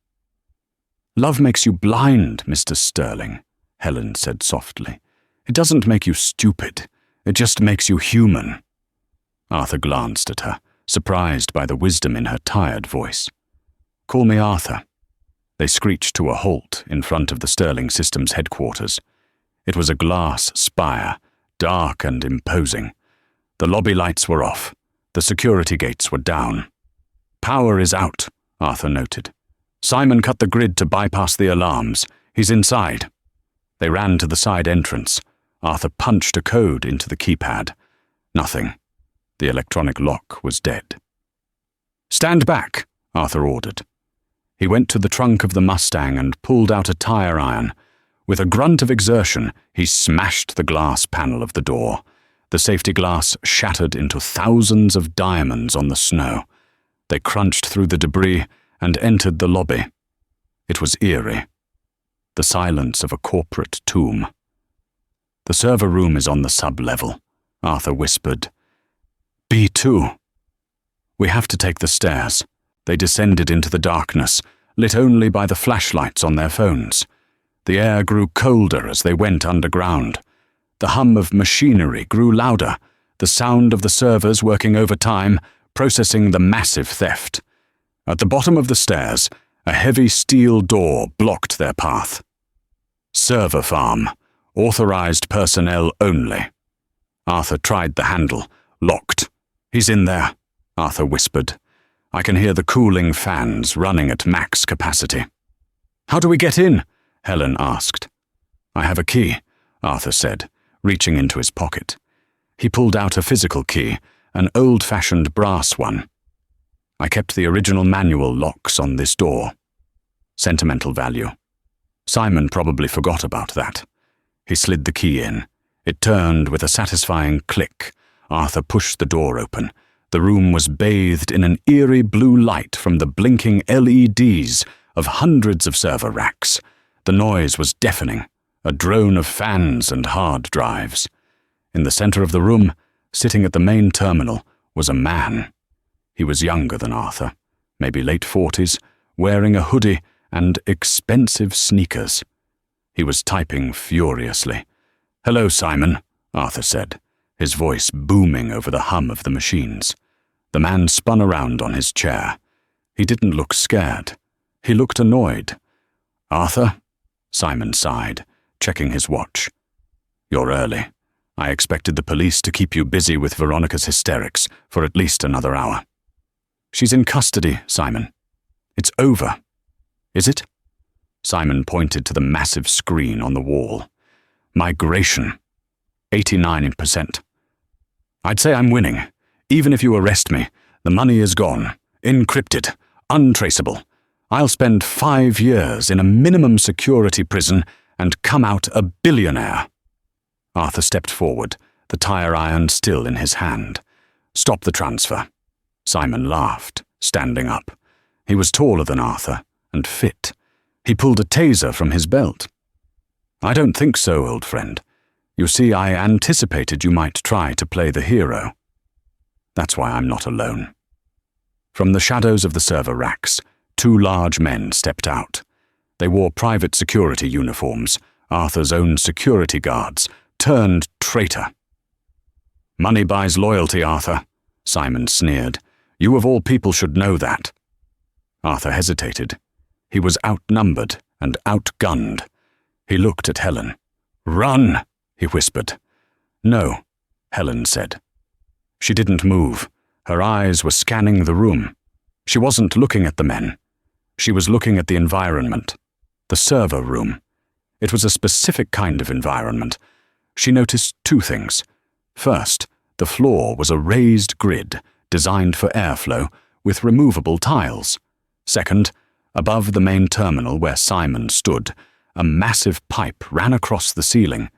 "Love makes you blind, Mr. Sterling," Helen said softly. "It doesn't make you stupid. It just makes you human." Arthur glanced at her, surprised by the wisdom in her tired voice. "Call me Arthur." They screeched to a halt in front of the Sterling Systems headquarters. It was a glass spire, dark and imposing. The lobby lights were off. The security gates were down. "Power is out," Arthur noted. "Simon cut the grid to bypass the alarms. He's inside." They ran to the side entrance. Arthur punched a code into the keypad. Nothing. The electronic lock was dead. "Stand back," Arthur ordered. He went to the trunk of the Mustang and pulled out a tire iron. With a grunt of exertion, he smashed the glass panel of the door. The safety glass shattered into thousands of diamonds on the snow. They crunched through the debris and entered the lobby. It was eerie. The silence of a corporate tomb. "The server room is on the sub-level," Arthur whispered. "B2. "We have to take the stairs." They descended into the darkness, lit only by the flashlights on their phones. The air grew colder as they went underground. The hum of machinery grew louder, the sound of the servers working overtime, processing the massive theft. At the bottom of the stairs, a heavy steel door blocked their path. "Server farm. Authorized personnel only." Arthur tried the handle. Locked. "He's in there," Arthur whispered. "I can hear the cooling fans running at max capacity." "How do we get in?" Helen asked. "I have a key," Arthur said, reaching into his pocket. He pulled out a physical key, an old-fashioned brass one. "I kept the original manual locks on this door. Sentimental value. Simon probably forgot about that." He slid the key in. It turned with a satisfying click. Arthur pushed the door open. The room was bathed in an eerie blue light from the blinking LEDs of hundreds of server racks. The noise was deafening, a drone of fans and hard drives. In the center of the room, sitting at the main terminal, was a man. He was younger than Arthur, maybe late 40s, wearing a hoodie and expensive sneakers. He was typing furiously. "Hello, Simon," Arthur said, his voice booming over the hum of the machines. The man spun around on his chair. He didn't look scared. He looked annoyed. "Arthur?" Simon sighed, checking his watch. "You're early. I expected the police to keep you busy with Veronica's hysterics for at least another hour." "She's in custody, Simon." "It's over." "Is it?" Simon pointed to the massive screen on the wall. Migration. 89%. I'd say I'm winning. Even if you arrest me, the money is gone, encrypted, untraceable. I'll spend 5 years in a minimum security prison and come out a billionaire. Arthur stepped forward, the tire iron still in his hand. Stop the transfer. Simon laughed, standing up. He was taller than Arthur, and fit. He pulled a taser from his belt. I don't think so, old friend. You see, I anticipated you might try to play the hero. That's why I'm not alone. From the shadows of the server racks, 2 large men stepped out. They wore private security uniforms, Arthur's own security guards, turned traitor. Money buys loyalty, Arthur, Simon sneered. You of all people should know that. Arthur hesitated. He was outnumbered and outgunned. He looked at Helen. Run, he whispered. No, Helen said. She didn't move. Her eyes were scanning the room. She wasn't looking at the men. She was looking at the environment. The server room. It was a specific kind of environment. She noticed 2 things. First, the floor was a raised grid designed for airflow with removable tiles. Second, above the main terminal where Simon stood, a massive pipe ran across the ceiling.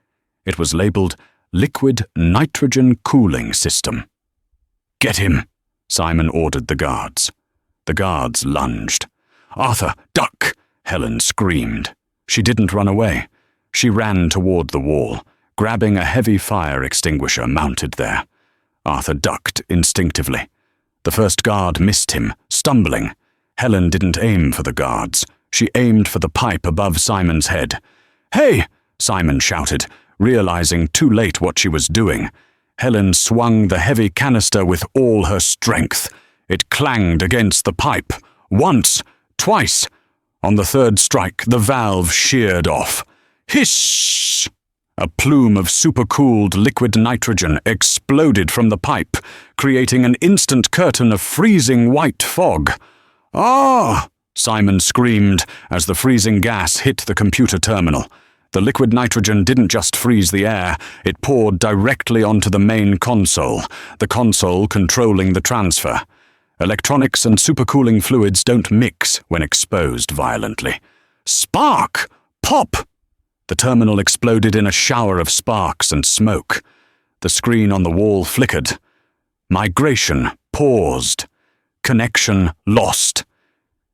It was labeled Liquid Nitrogen Cooling System. Get him, Simon ordered the guards. The guards lunged. Arthur, duck, Helen screamed. She didn't run away. She ran toward the wall, grabbing a heavy fire extinguisher mounted there. Arthur ducked instinctively. The first guard missed him, stumbling. Helen didn't aim for the guards. She aimed for the pipe above Simon's head. Hey! Simon shouted, realizing too late what she was doing. Helen swung the heavy canister with all her strength. It clanged against the pipe. Once, twice. On the 3rd strike, the valve sheared off. Hiss! A plume of supercooled liquid nitrogen exploded from the pipe, creating an instant curtain of freezing white fog. Ah! Simon screamed as the freezing gas hit the computer terminal. The liquid nitrogen didn't just freeze the air, it poured directly onto the main console, the console controlling the transfer. Electronics and supercooling fluids don't mix when exposed violently. Spark! Pop! The terminal exploded in a shower of sparks and smoke. The screen on the wall flickered. Migration paused. Connection lost.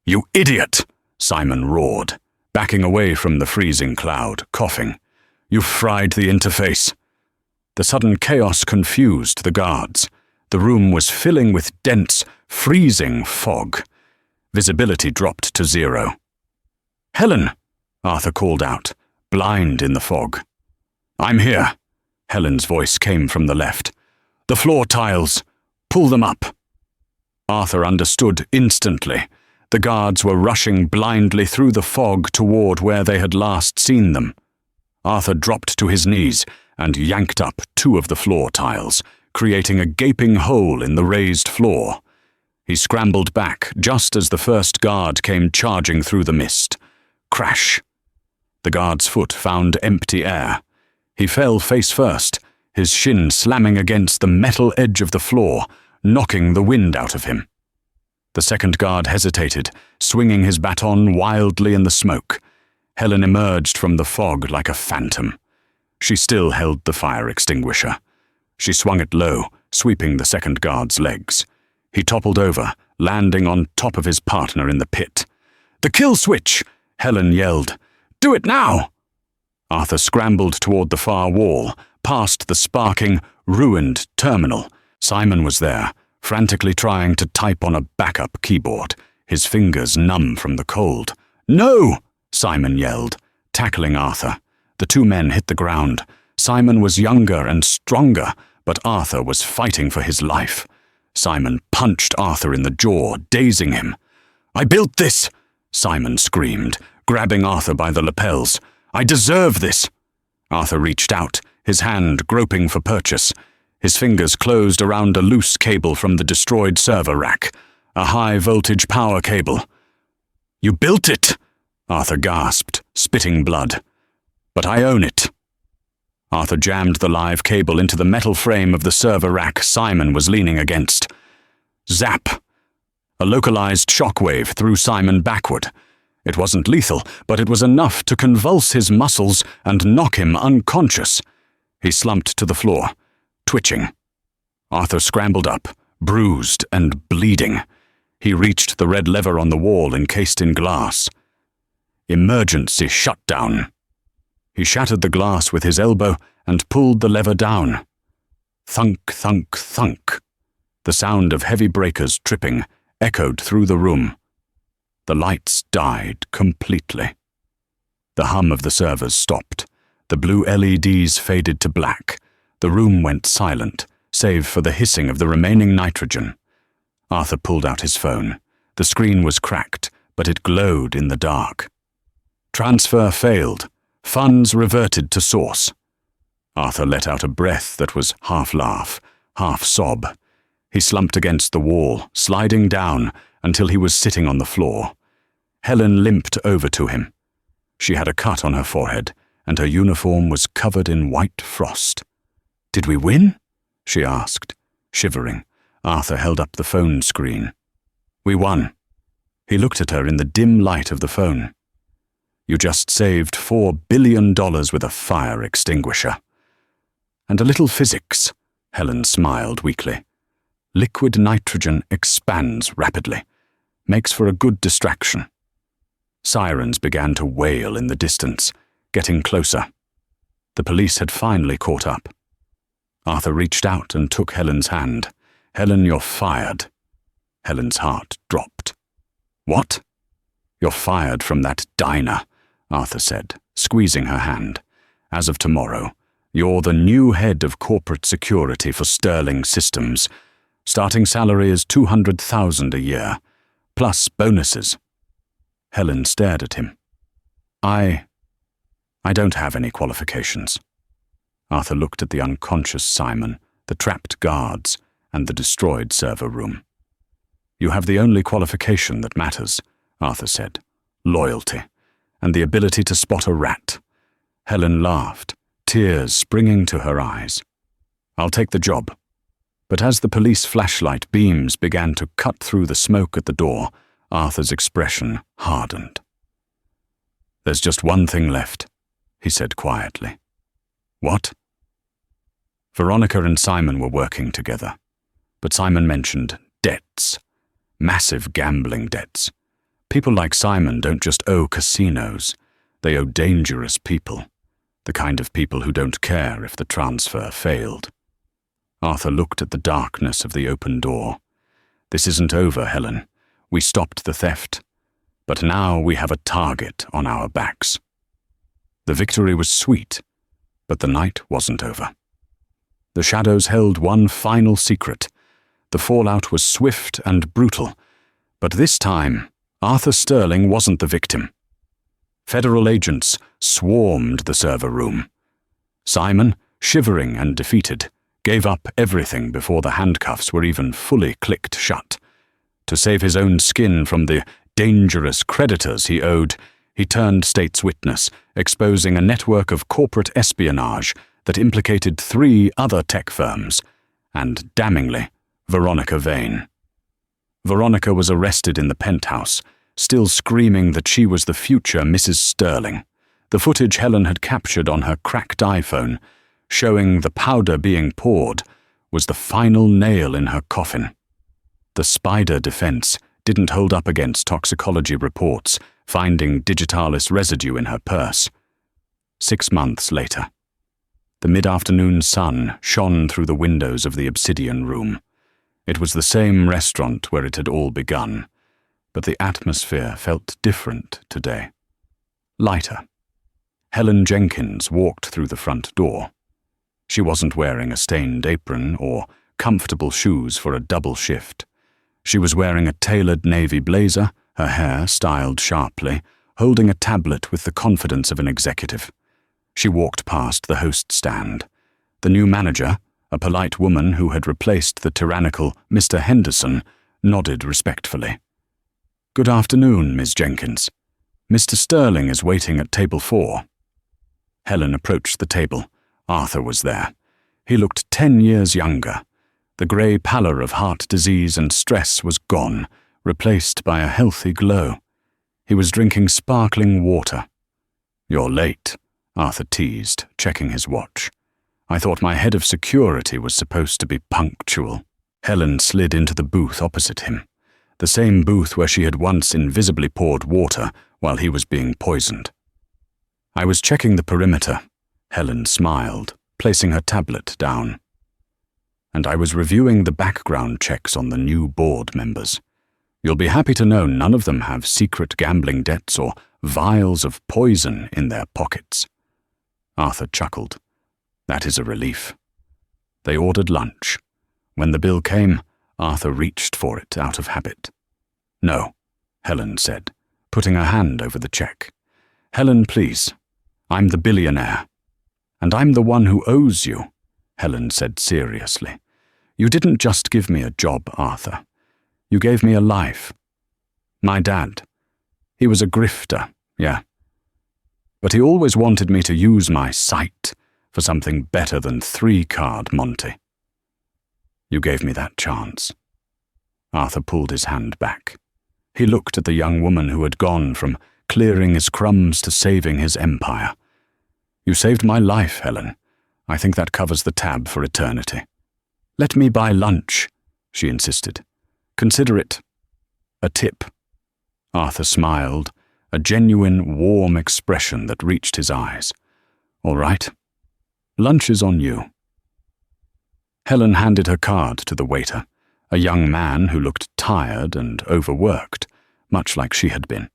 You idiot! Simon roared, backing away from the freezing cloud, coughing. You've fried the interface. The sudden chaos confused the guards. The room was filling with dense, freezing fog. Visibility dropped to 0. Helen! Arthur called out, blind in the fog. I'm here. Helen's voice came from the left. The floor tiles. Pull them up. Arthur understood instantly. The guards were rushing blindly through the fog toward where they had last seen them. Arthur dropped to his knees and yanked up 2 of the floor tiles, creating a gaping hole in the raised floor. He scrambled back just as the first guard came charging through the mist. Crash! The guard's foot found empty air. He fell face first, his shin slamming against the metal edge of the floor, knocking the wind out of him. The second guard hesitated, swinging his baton wildly in the smoke. Helen emerged from the fog like a phantom. She still held the fire extinguisher. She swung it low, sweeping the second guard's legs. He toppled over, landing on top of his partner in the pit. The kill switch! Helen yelled. Do it now! Arthur scrambled toward the far wall, past the sparking, ruined terminal. Simon was there, frantically trying to type on a backup keyboard, his fingers numb from the cold. No! Simon yelled, tackling Arthur. The 2 men hit the ground. Simon was younger and stronger, but Arthur was fighting for his life. Simon punched Arthur in the jaw, dazing him. I built this! Simon screamed, grabbing Arthur by the lapels. I deserve this! Arthur reached out, his hand groping for purchase. His fingers closed around a loose cable from the destroyed server rack, a high-voltage power cable. You built it! Arthur gasped, spitting blood. "But I own it." Arthur jammed the live cable into the metal frame of the server rack Simon was leaning against. Zap! A localized shockwave threw Simon backward. It wasn't lethal, but it was enough to convulse his muscles and knock him unconscious. He slumped to the floor, twitching. Arthur scrambled up, bruised and bleeding. He reached the red lever on the wall encased in glass. Emergency shutdown. He shattered the glass with his elbow and pulled the lever down. Thunk, thunk, thunk. The sound of heavy breakers tripping echoed through the room. The lights died completely. The hum of the servers stopped. The blue LEDs faded to black. The room went silent, save for the hissing of the remaining nitrogen. Arthur pulled out his phone. The screen was cracked, but it glowed in the dark. Transfer failed. Funds reverted to source. Arthur let out a breath that was half laugh, half sob. He slumped against the wall, sliding down until he was sitting on the floor. Helen limped over to him. She had a cut on her forehead, and her uniform was covered in white frost. "Did we win?" she asked, shivering. Arthur held up the phone screen. "We won." He looked at her in the dim light of the phone. "You just saved $4 billion with a fire extinguisher." "And a little physics," Helen smiled weakly. "Liquid nitrogen expands rapidly. Makes for a good distraction." Sirens began to wail in the distance, getting closer. The police had finally caught up. Arthur reached out and took Helen's hand. "Helen, you're fired." Helen's heart dropped. "What?" "You're fired from that diner," Arthur said, squeezing her hand. "As of tomorrow, you're the new head of corporate security for Sterling Systems. Starting salary is $200,000 a year, plus bonuses." Helen stared at him. I don't have any qualifications." Arthur looked at the unconscious Simon, the trapped guards, and the destroyed server room. "You have the only qualification that matters," Arthur said. "Loyalty, and the ability to spot a rat." Helen laughed, tears springing to her eyes. "I'll take the job." But as the police flashlight beams began to cut through the smoke at the door, Arthur's expression hardened. "There's just one thing left," he said quietly. "What?" Veronica and Simon were working together, but Simon mentioned debts, massive gambling debts. People like Simon don't just owe casinos, they owe dangerous people, the kind of people who don't care if the transfer failed. Arthur looked at the darkness of the open door. "This isn't over, Helen. We stopped the theft, but now we have a target on our backs." The victory was sweet, but the night wasn't over. The shadows held one final secret. The fallout was swift and brutal, but this time, Arthur Sterling wasn't the victim. Federal agents swarmed the server room. Simon, shivering and defeated, gave up everything before the handcuffs were even fully clicked shut. To save his own skin from the dangerous creditors he owed, he turned state's witness, exposing a network of corporate espionage that implicated 3 other tech firms, and, damningly, Veronica Vane. Veronica was arrested in the penthouse, still screaming that she was the future Mrs. Sterling. The footage Helen had captured on her cracked iPhone, showing the powder being poured, was the final nail in her coffin. The spider defense didn't hold up against toxicology reports, finding digitalis residue in her purse. 6 months later. The mid-afternoon sun shone through the windows of the obsidian room. It was the same restaurant where it had all begun, but the atmosphere felt different today. Lighter. Helen Jenkins walked through the front door. She wasn't wearing a stained apron or comfortable shoes for a double shift. She was wearing a tailored navy blazer, her hair styled sharply, holding a tablet with the confidence of an executive. She walked past the host stand. The new manager, a polite woman who had replaced the tyrannical Mr. Henderson, nodded respectfully. "Good afternoon, Miss Jenkins." Mr. Sterling is waiting at table 4. Helen approached the table. Arthur was there. He looked 10 years younger. The grey pallor of heart disease and stress was gone, replaced by a healthy glow. He was drinking sparkling water. "You're late," Arthur teased, checking his watch. "I thought my head of security was supposed to be punctual." Helen slid into the booth opposite him, the same booth where she had once invisibly poured water while he was being poisoned. "I was checking the perimeter," Helen smiled, placing her tablet down. "And I was reviewing the background checks on the new board members. You'll be happy to know none of them have secret gambling debts or vials of poison in their pockets." Arthur chuckled. "That is a relief." They ordered lunch. When the bill came, Arthur reached for it out of habit. "No," Helen said, putting her hand over the check. "Helen, please. I'm the billionaire. And I'm the one who owes you," Helen said seriously. "You didn't just give me a job, Arthur. You gave me a life. My dad, he was a grifter, yeah. But he always wanted me to use my sight for something better than 3-card Monty. You gave me that chance." Arthur pulled his hand back. He looked at the young woman who had gone from clearing his crumbs to saving his empire. "You saved my life, Helen. I think that covers the tab for eternity." "Let me buy lunch," she insisted. "Consider it a tip." Arthur smiled, a genuine, warm expression that reached his eyes. "All right. Lunch is on you." Helen handed her card to the waiter, a young man who looked tired and overworked, much like she had been.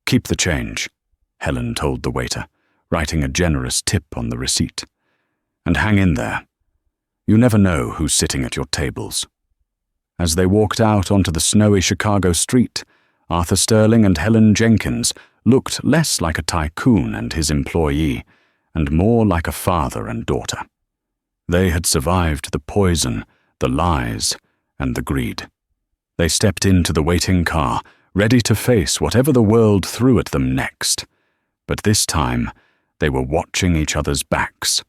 "Keep the change," Helen told the waiter, writing a generous tip on the receipt. "And hang in there. You never know who's sitting at your tables." As they walked out onto the snowy Chicago street, Arthur Sterling and Helen Jenkins looked less like a tycoon and his employee, and more like a father and daughter. They had survived the poison, the lies, and the greed. They stepped into the waiting car, ready to face whatever the world threw at them next. But this time, they were watching each other's backs.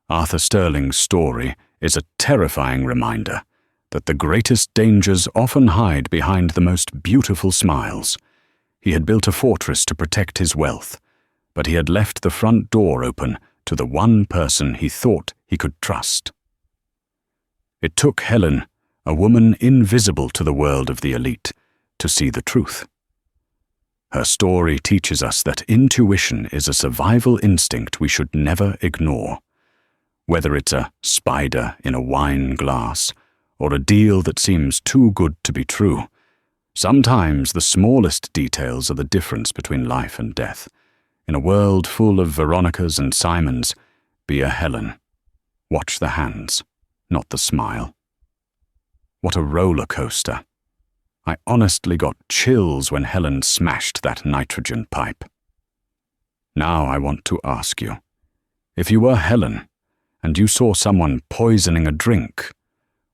Arthur Sterling's story is a terrifying reminder that the greatest dangers often hide behind the most beautiful smiles. He had built a fortress to protect his wealth, but he had left the front door open to the one person he thought he could trust. It took Helen, a woman invisible to the world of the elite, to see the truth. Her story teaches us that intuition is a survival instinct we should never ignore. Whether it's a spider in a wine glass or a deal that seems too good to be true, sometimes the smallest details are the difference between life and death. In a world full of Veronicas and Simons, be a Helen. Watch the hands, not the smile. What a roller coaster. I honestly got chills when Helen smashed that nitrogen pipe. Now I want to ask you, if you were Helen and you saw someone poisoning a drink,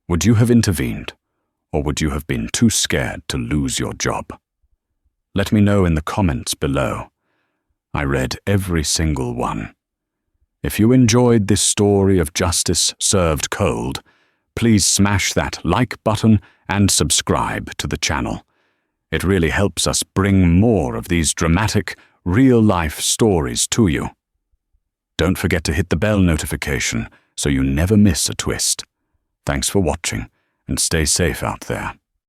would you have intervened, or would you have been too scared to lose your job? Let me know in the comments below. I read every single one. If you enjoyed this story of justice served cold, please smash that like button and subscribe to the channel. It really helps us bring more of these dramatic, real-life stories to you. Don't forget to hit the bell notification so you never miss a twist. Thanks for watching, and stay safe out there.